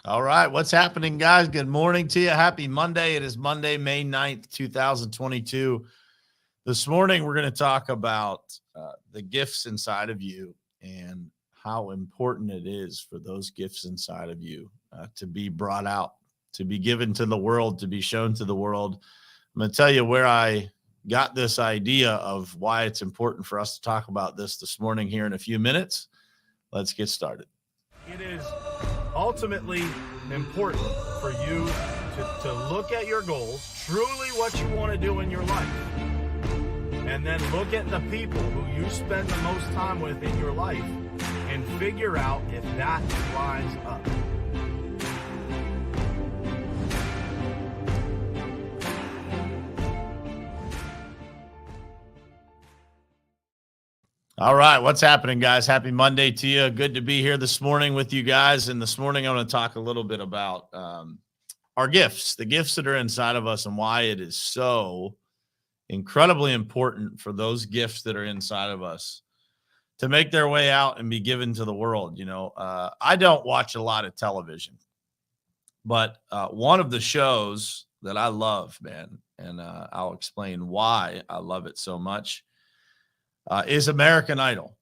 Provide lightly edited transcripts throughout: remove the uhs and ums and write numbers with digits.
All right. What's happening, guys? Good morning to you. Happy Monday. It is Monday, May 9th, 2022. This morning, we're going to talk about the gifts inside of you and how important it is for those gifts inside of you to be brought out, to be given to the world, to be shown to the world. I'm going to tell you where I got this idea of why it's important for us to talk about this morning here in a few minutes. Let's get started. It is ultimately important for you to look at your goals, truly what you want to do in your life, and then look at the people who you spend the most time with in your life and figure out if that lines up. All right, what's happening, guys? Happy Monday to you. Good to be here this morning with you guys. And this morning, I want to talk a little bit about our gifts, the gifts that are inside of us, and why it is so incredibly important for those gifts that are inside of us to make their way out and be given to the world. I don't watch a lot of television, but one of the shows that I love, man, and I'll explain why I love it so much, is American Idol.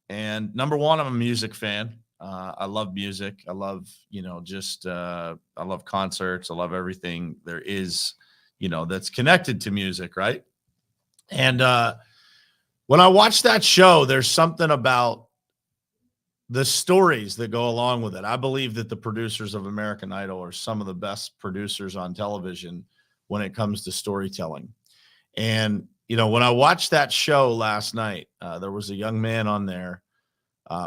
And number one, I'm a music fan. I love music. I love, I love concerts. I love everything there is, that's connected to music, right? And when I watch that show, there's something about the stories that go along with it. I believe that the producers of American Idol are some of the best producers on television when it comes to storytelling. And when I watched that show last night, there was a young man on there,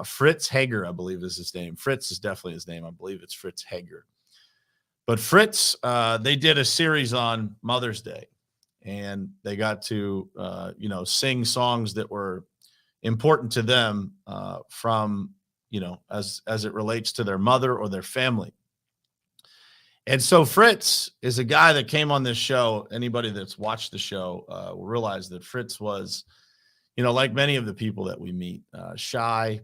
Fritz Hager, I believe is his name. Fritz is definitely his name. I believe it's Fritz Hager. But Fritz, they did a series on Mother's Day, and they got to, sing songs that were important to them from, as it relates to their mother or their family. And so Fritz is a guy that came on this show. Anybody that's watched the show will realize that Fritz was, like many of the people that we meet, shy,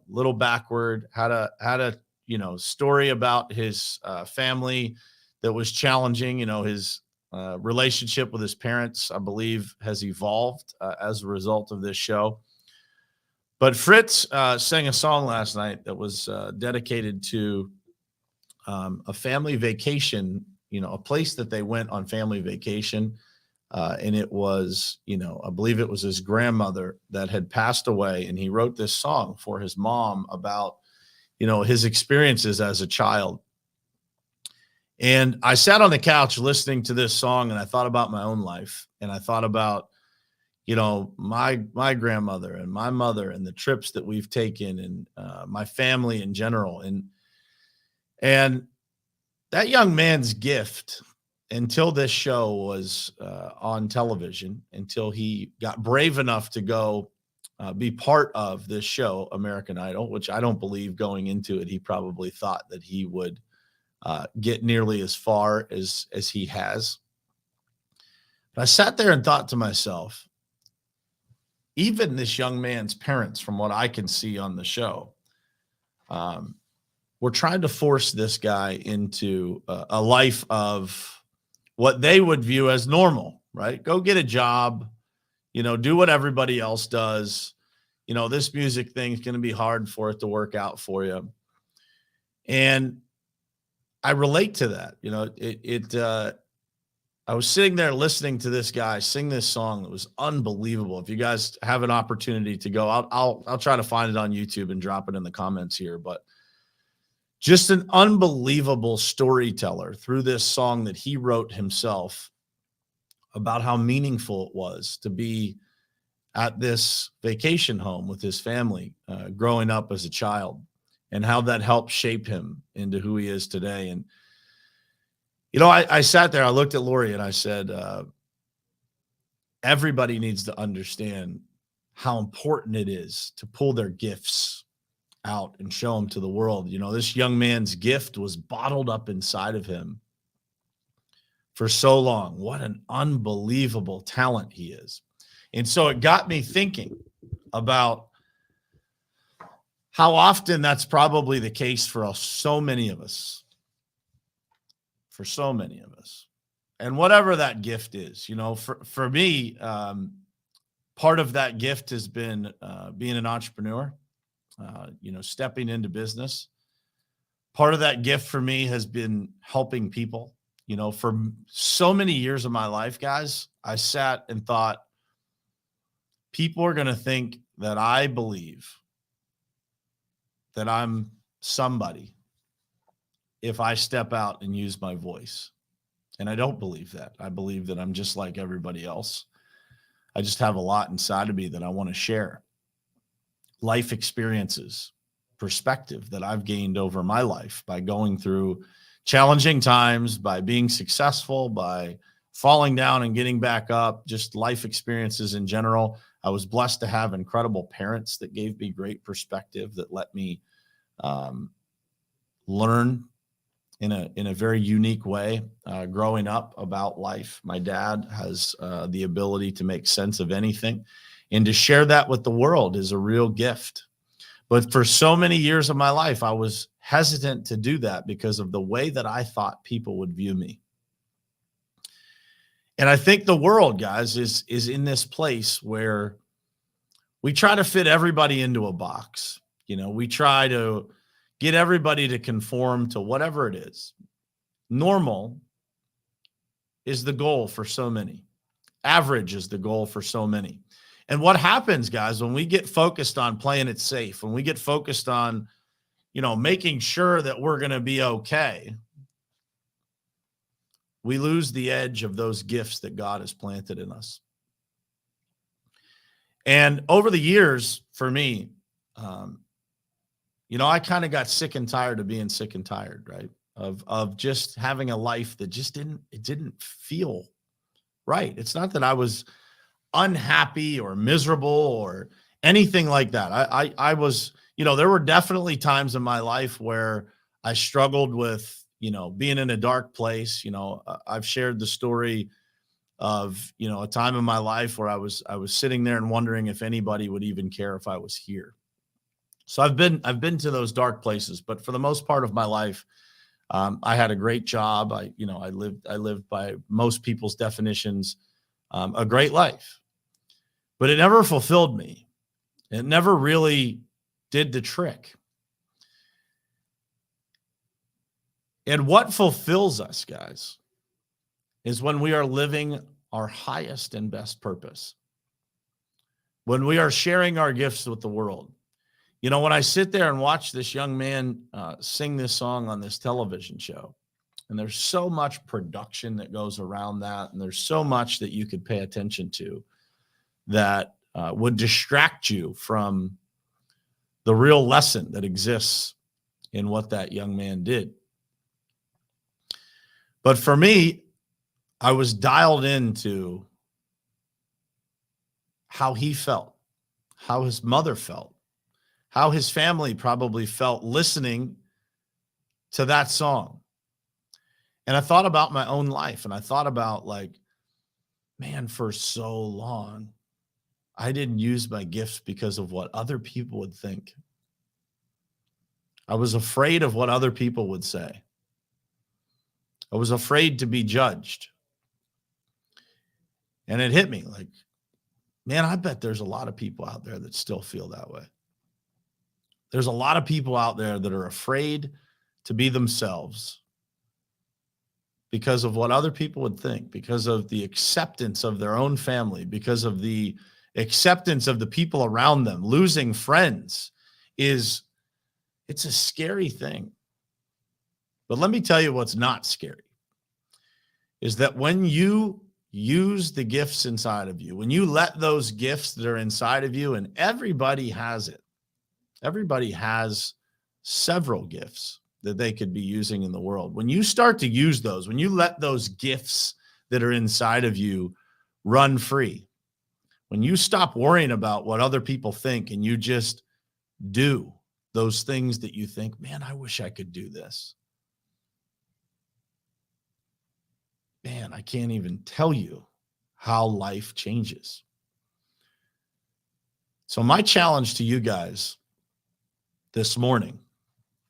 little backward, had a story about his family that was challenging. His relationship with his parents, I believe, has evolved as a result of this show. But Fritz sang a song last night that was dedicated to a family vacation, a place that they went on family vacation. And it was, I believe it was his grandmother that had passed away. And he wrote this song for his mom about, his experiences as a child. And I sat on the couch listening to this song, and I thought about my own life. And I thought about, my grandmother and my mother and the trips that we've taken, and my family in general. And that young man's gift, until this show was on television, until he got brave enough to go be part of this show, American Idol, which I don't believe going into it, he probably thought that he would get nearly as far as he has. But I sat there and thought to myself, even this young man's parents, from what I can see on the show, we're trying to force this guy into a life of what they would view as normal, right? Go get a job, do what everybody else does. This music thing is going to be hard for it to work out for you. And I relate to that. I was sitting there listening to this guy sing this song that was unbelievable. If you guys have an opportunity to go, I'll try to find it on YouTube and drop it in the comments here, but just an unbelievable storyteller through this song that he wrote himself about how meaningful it was to be at this vacation home with his family growing up as a child, and how that helped shape him into who he is today. And, I sat there, I looked at Lori, and I said, everybody needs to understand how important it is to pull their gifts out and show them to the world. This young man's gift was bottled up inside of him for so long. What an unbelievable talent he is. And so it got me thinking about how often that's probably the case for so many of us. For so many of us. And whatever that gift is, for me, part of that gift has been being an entrepreneur, stepping into business. Part of that gift for me has been helping people. For so many years of my life, guys, I sat and thought, people are going to think that I believe that I'm somebody if I step out and use my voice. And I don't believe that. I believe that I'm just like everybody else. I just have a lot inside of me that I want to share. Life experiences, perspective that I've gained over my life by going through challenging times, by being successful, by falling down and getting back up, just life experiences in general. I was blessed to have incredible parents that gave me great perspective, that let me learn in a very unique way growing up about life. My dad has the ability to make sense of anything, and to share that with the world is a real gift. But for so many years of my life, I was hesitant to do that because of the way that I thought people would view me. And I think the world, guys, is in this place where we try to fit everybody into a box. We try to get everybody to conform to whatever it is. Normal is the goal for so many. Average is the goal for so many. And what happens, guys, when we get focused on playing it safe, when we get focused on, making sure that we're going to be okay, we lose the edge of those gifts that God has planted in us. And over the years, for me, I kind of got sick and tired of being sick and tired, right? Of just having a life that just didn't feel right. It's not that I was unhappy or miserable or anything like that. I was, there were definitely times in my life where I struggled with, being in a dark place. I've shared the story of, a time in my life where I was sitting there and wondering if anybody would even care if I was here. So I've been to those dark places, but for the most part of my life, I had a great job. I lived by most people's definitions, a great life, but it never fulfilled me. It never really did the trick. And what fulfills us, guys, is when we are living our highest and best purpose. When we are sharing our gifts with the world. When I sit there and watch this young man sing this song on this television show, and there's so much production that goes around that, and there's so much that you could pay attention to that would distract you from the real lesson that exists in what that young man did. But for me, I was dialed into how he felt, how his mother felt, how his family probably felt listening to that song. And I thought about my own life, and I thought about, man, for so long, I didn't use my gifts because of what other people would think. I was afraid of what other people would say. I was afraid to be judged. And it hit me man, I bet there's a lot of people out there that still feel that way. There's a lot of people out there that are afraid to be themselves because of what other people would think, because of the acceptance of their own family, because of the acceptance of the people around them. Losing friends it's a scary thing. But let me tell you what's not scary is that when you use the gifts inside of you, when you let those gifts that are inside of you, and everybody has it. Everybody has several gifts that they could be using in the world. When you start to use those, when you let those gifts that are inside of you run free, when you stop worrying about what other people think and you just do those things that you think, man, I wish I could do this. Man, I can't even tell you how life changes. So my challenge to you guys this morning,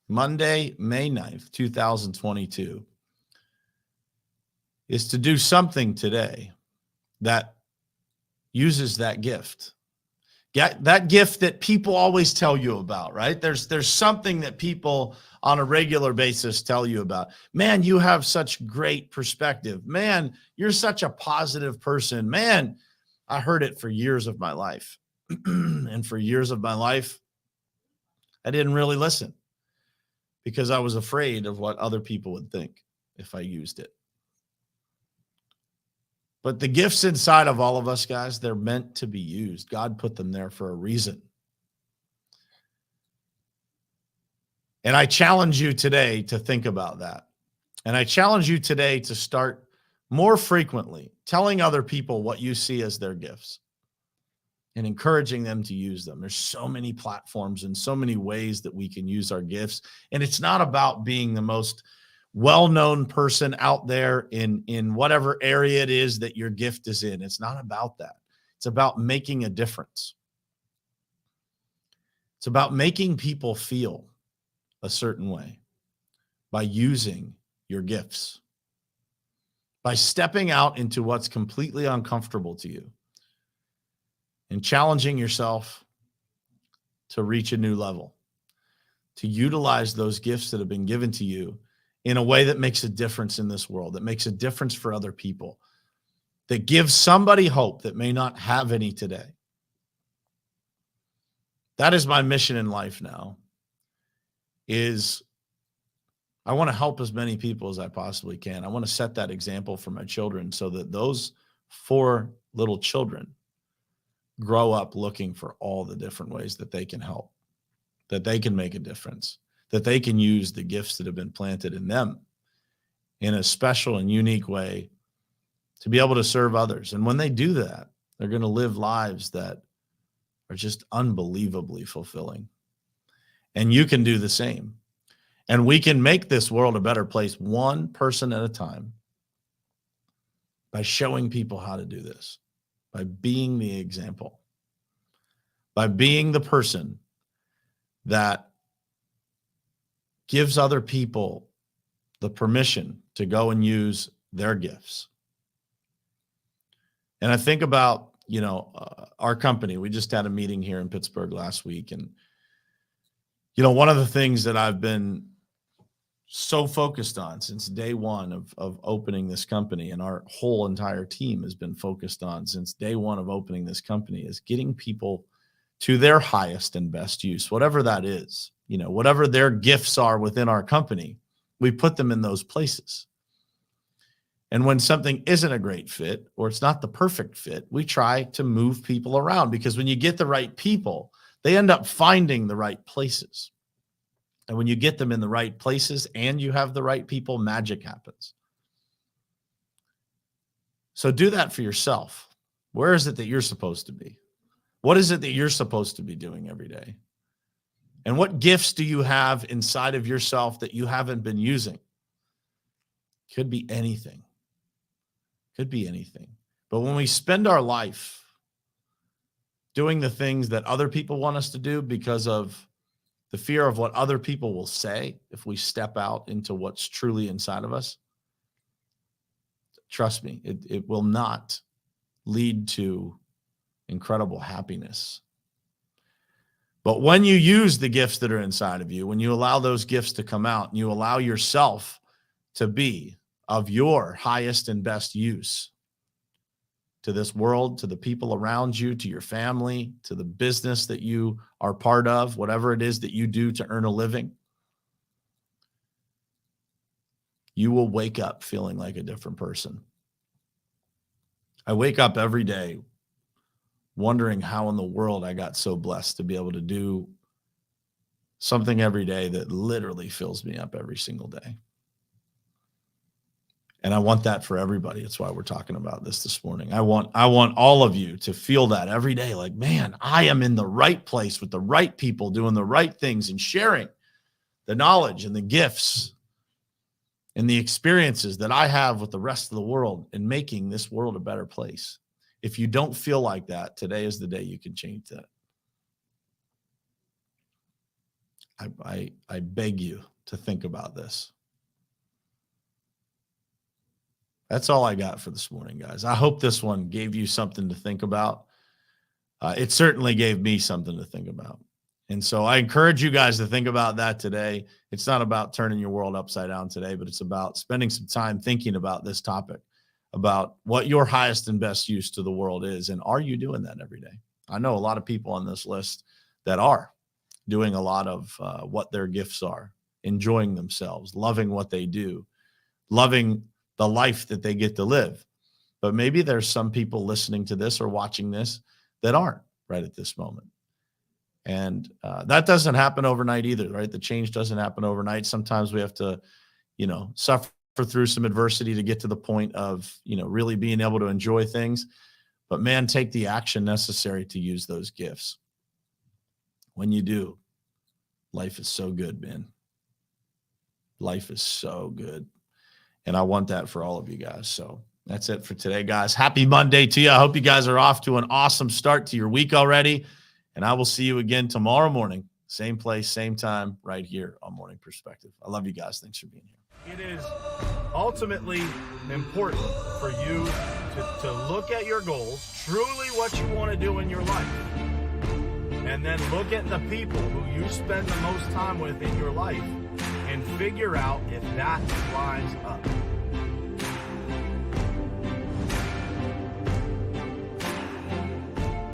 Monday, May 9th, 2022, is to do something today that uses that gift. That gift that people always tell you about, right? There's something that people on a regular basis tell you about. Man, you have such great perspective. Man, you're such a positive person. Man, I heard it for years of my life. And for years of my life, I didn't really listen because I was afraid of what other people would think if I used it. But the gifts inside of all of us, guys, they're meant to be used. God put them there for a reason. And I challenge you today to think about that. And I challenge you today to start more frequently telling other people what you see as their gifts and encouraging them to use them. There's so many platforms and so many ways that we can use our gifts. And it's not about being the most well-known person out there in whatever area it is that your gift is in. It's not about that. It's about making a difference. It's about making people feel a certain way by using your gifts, by stepping out into what's completely uncomfortable to you and challenging yourself to reach a new level, to utilize those gifts that have been given to you in a way that makes a difference in this world, that makes a difference for other people, that gives somebody hope that may not have any today. That is my mission in life now, is I want to help as many people as I possibly can. I want to set that example for my children so that those 4 little children grow up looking for all the different ways that they can help, that they can make a difference, that they can use the gifts that have been planted in them in a special and unique way to be able to serve others. And when they do that, they're going to live lives that are just unbelievably fulfilling. And you can do the same. And we can make this world a better place one person at a time by showing people how to do this, by being the example, by being the person that gives other people the permission to go and use their gifts. And I think about, our company. We just had a meeting here in Pittsburgh last week. And, one of the things that I've been so focused on since day one of opening this company, and our whole entire team has been focused on since day one of opening this company, is getting people to their highest and best use, whatever that is. Whatever their gifts are within our company, we put them in those places. And when something isn't a great fit or it's not the perfect fit, we try to move people around, because when you get the right people, they end up finding the right places. And when you get them in the right places and you have the right people, magic happens. So do that for yourself. Where is it that you're supposed to be? What is it that you're supposed to be doing every day? And what gifts do you have inside of yourself that you haven't been using? Could be anything. Could be anything. But when we spend our life doing the things that other people want us to do because of the fear of what other people will say if we step out into what's truly inside of us, trust me, it will not lead to incredible happiness. But when you use the gifts that are inside of you, when you allow those gifts to come out and you allow yourself to be of your highest and best use to this world, to the people around you, to your family, to the business that you are part of, whatever it is that you do to earn a living, you will wake up feeling like a different person. I wake up every day wondering how in the world I got so blessed to be able to do something every day that literally fills me up every single day. And I want that for everybody. That's why we're talking about this morning. I want all of you to feel that every day. Like, man, I am in the right place with the right people doing the right things and sharing the knowledge and the gifts and the experiences that I have with the rest of the world and making this world a better place. If you don't feel like that, today is the day you can change that. I beg you to think about this. That's all I got for this morning, guys. I hope this one gave you something to think about. It certainly gave me something to think about. And so I encourage you guys to think about that today. It's not about turning your world upside down today, but it's about spending some time thinking about this topic, about what your highest and best use to the world is. And are you doing that every day? I know a lot of people on this list that are doing a lot of what their gifts are, enjoying themselves, loving what they do, loving the life that they get to live. But maybe there's some people listening to this or watching this that aren't right at this moment. And that doesn't happen overnight either, right? The change doesn't happen overnight. Sometimes we have to, suffer through some adversity to get to the point of, really being able to enjoy things. But man, take the action necessary to use those gifts. When you do, life is so good, man. Life is so good. And I want that for all of you guys. So that's it for today, guys. Happy Monday to you. I hope you guys are off to an awesome start to your week already. And I will see you again tomorrow morning, same place, same time, right here on Morning Perspective. I love you guys. Thanks for being here. It is ultimately important for you to look at your goals, truly what you want to do in your life, and then look at the people who you spend the most time with in your life and figure out if that lines up.